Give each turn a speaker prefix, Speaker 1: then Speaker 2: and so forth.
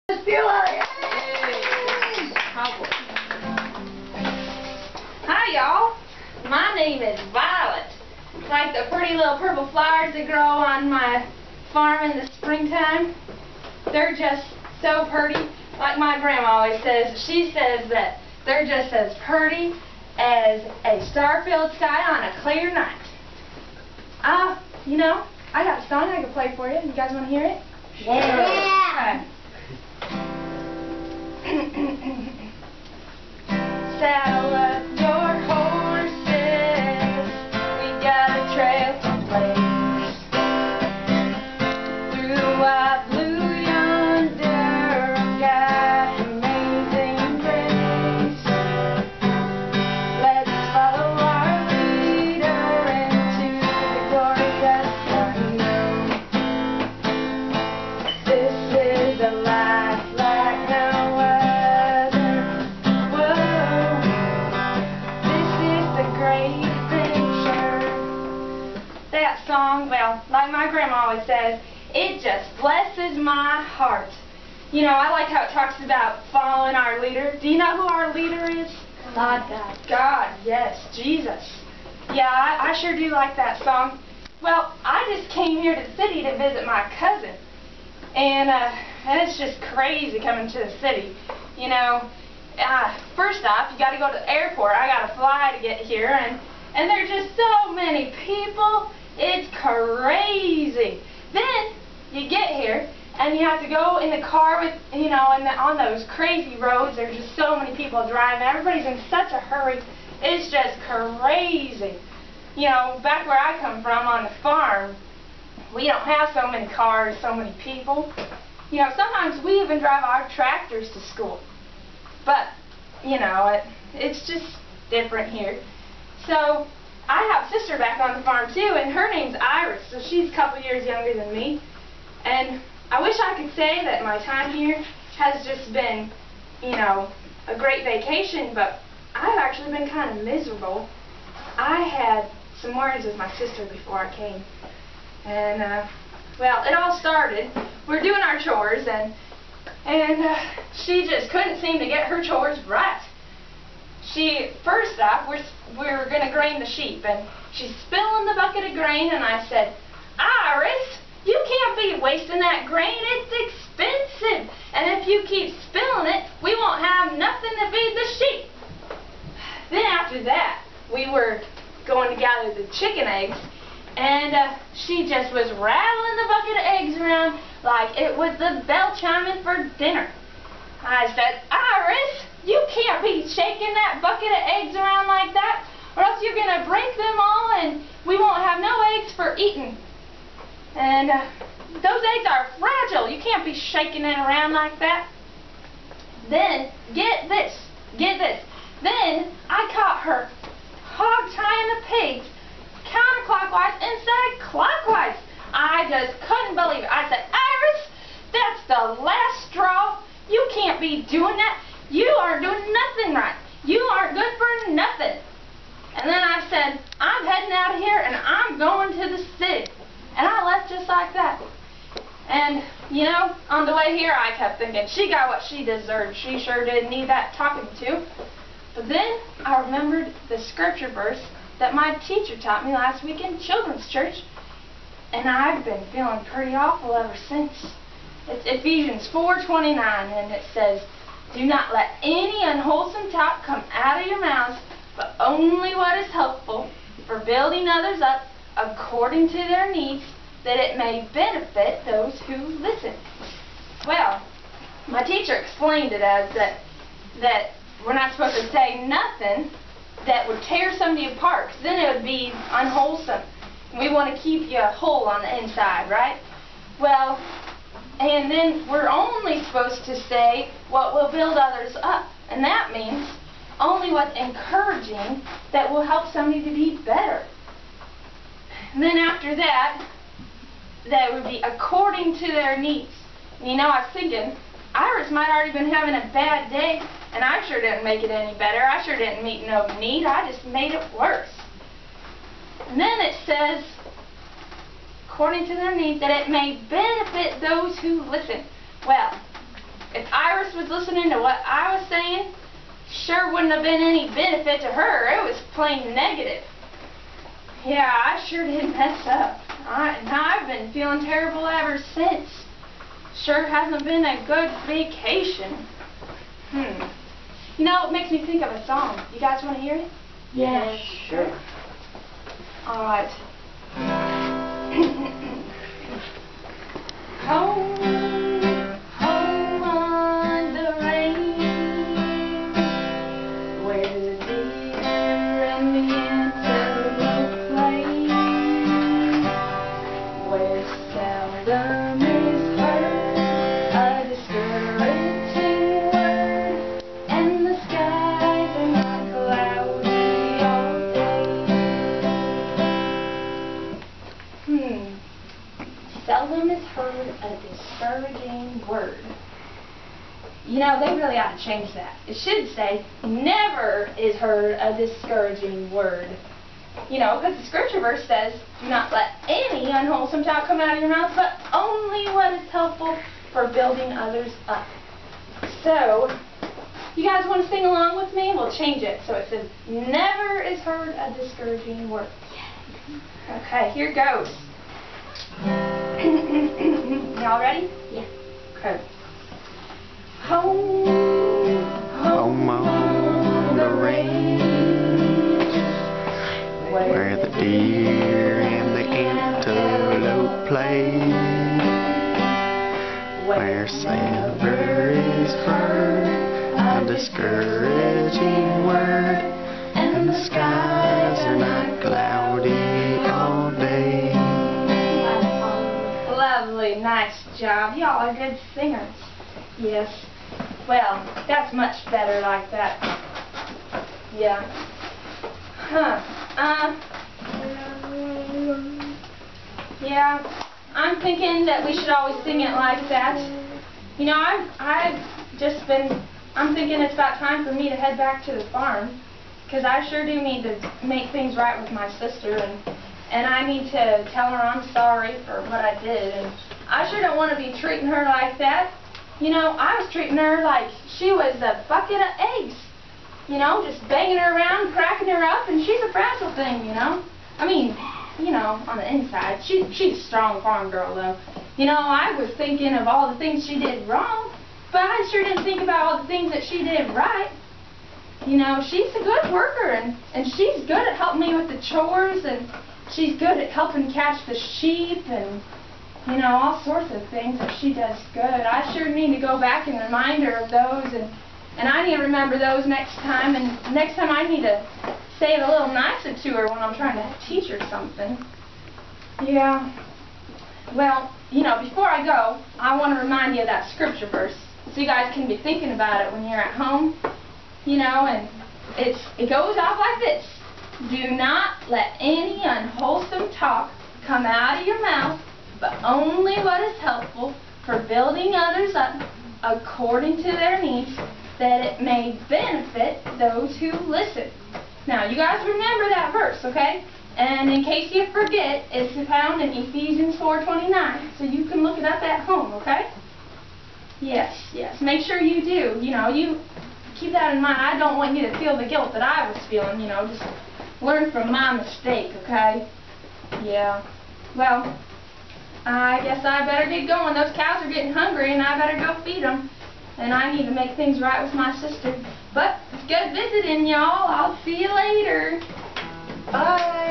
Speaker 1: Let's do it!
Speaker 2: Hi y'all, my name is Violet. Like the pretty little purple flowers that grow on my farm in the springtime. They're just so pretty. Like my grandma always says, she says that they're just as pretty as a star-filled sky on a clear night. You know, I got a song I can play for you. You guys want to hear it?
Speaker 1: Yeah!
Speaker 2: Saddle up your horses, we got a trail to blaze. Through the wide blue yonder, got amazing grace. Let's follow our leader into the glorious unknown. This is a life like no other. Whoa, this is the great adventure. That song, well, like my grandma always says, it just blesses my heart. You know, I like how it talks about following our leader. Do you know who our leader is?
Speaker 1: God.
Speaker 2: God, yes, Jesus. Yeah, I sure do like that song. Well, I just came here to the city to visit my cousin. And it's just crazy coming to the city. You know, first off, you got to go to the airport. I got to fly to get here, and there's just so many people. It's crazy. Then you get here, and you have to go in the car with, you know, and on those crazy roads. There's just so many people driving. Everybody's in such a hurry. It's just crazy. You know, back where I come from on the farm, we don't have so many cars, so many people. You know, sometimes we even drive our tractors to school. But, you know, it's just different here. So, I have a sister back on the farm too, and her name's Iris, so she's a couple years younger than me. And I wish I could say that my time here has just been, you know, a great vacation, but I've actually been kind of miserable. I had some words with my sister before I came. And, well, it all started. We're doing our chores, and she just couldn't seem to get her chores right. First off, we were going to grain the sheep, and she's spilling the bucket of grain, and I said, Iris, you can't be wasting that grain. It's expensive. And if you keep spilling it, we won't have nothing to feed the sheep. Then after that, we were going to gather the chicken eggs, and she just was rattling the bucket of eggs around like it was the bell chiming for dinner. I said, Iris, you can't be shaking that bucket of eggs around like that, or else you're going to break them all and we won't have no eggs for eating. And those eggs are fragile. You can't be shaking it around like that. Then, get this. Then I caught her hog tying the pigs counterclockwise instead of clockwise. I just couldn't believe it. I said, Iris, that's the last straw. You can't be doing that. You aren't doing nothing right. You aren't good for nothing. And then I said, I'm heading out of here and I'm going to the city. And I left just like that. And, you know, on the way here I kept thinking, she got what she deserved. She sure did need that talking to. But then I remembered the scripture verse that my teacher taught me last week in children's church. And I've been feeling pretty awful ever since. It's Ephesians 4:29, and it says, do not let any unwholesome talk come out of your mouths, but only what is helpful for building others up according to their needs, that it may benefit those who listen. Well, my teacher explained it as that we're not supposed to say nothing that would tear somebody apart, because then it would be unwholesome. We want to keep you whole on the inside, right? Well, and then we're only supposed to say what will build others up. And that means only what's encouraging that will help somebody to be better. And then after that, that would be according to their needs. And you know, I was thinking, Iris might already been having a bad day, and I sure didn't make it any better. I sure didn't meet no need. I just made it worse. And then it says, according to their needs, that it may benefit those who listen. Well, if Iris was listening to what I was saying, sure wouldn't have been any benefit to her. It was plain negative. Yeah, I sure did mess up. And I've been feeling terrible ever since. Sure hasn't been a good vacation. You know, it makes me think of a song. You guys want to hear it?
Speaker 1: Yes.
Speaker 3: Sure.
Speaker 2: All right. Home, home on the range, where the deer and the antelope play, where seldom is heard a discouraging word, and the skies are not cloudy all day. Seldom is heard a discouraging word. You know, they really ought to change that. It should say, never is heard a discouraging word. You know, because the scripture verse says, do not let any unwholesome talk come out of your mouth, but only what is helpful for building others up. So, you guys want to sing along with me? We'll change it. So it says, never is heard a discouraging word. Okay, here goes. Y'all ready?
Speaker 1: Yeah.
Speaker 2: Okay. Home,
Speaker 3: Home on the range, where the deer and the antelope play, where never is heard a discouraging word, and the skies are not cloudy all day.
Speaker 2: Lovely, nice job. Y'all are good singers. Yes. Well, that's much better like that. Yeah. Yeah. I'm thinking that we should always sing it like that. You know, I'm thinking it's about time for me to head back to the farm, because I sure do need to make things right with my sister, and I need to tell her I'm sorry for what I did, and I sure don't want to be treating her like that. You know, I was treating her like she was a bucket of eggs. You know, just banging her around, cracking her up, and she's a fragile thing, you know. I mean, you know, on the inside. She's a strong farm girl, though. You know, I was thinking of all the things she did wrong, but I sure didn't think about all the things that she did right. You know, she's a good worker, and she's good at helping me with the chores, and she's good at helping catch the sheep, and, you know, all sorts of things that she does good. I sure need to go back and remind her of those, and I need to remember those next time, and next time I need to say it a little nicer to her when I'm trying to teach her something. Yeah. Well, you know, before I go, I want to remind you of that scripture verse, so you guys can be thinking about it when you're at home. You know, and it goes off like this. Do not let any unwholesome talk come out of your mouth, but only what is helpful for building others up according to their needs, that it may benefit those who listen. Now, you guys remember that verse, okay? And in case you forget, it's found in Ephesians 4:29, so you can look it up at home, okay? Yes, yes. Make sure you do. You know, you keep that in mind. I don't want you to feel the guilt that I was feeling, you know. Just learn from my mistake, okay? Yeah. Well, I guess I better get going. Those cows are getting hungry, and I better go feed them. And I need to make things right with my sister. But it's good visiting, y'all. I'll see you later. Bye.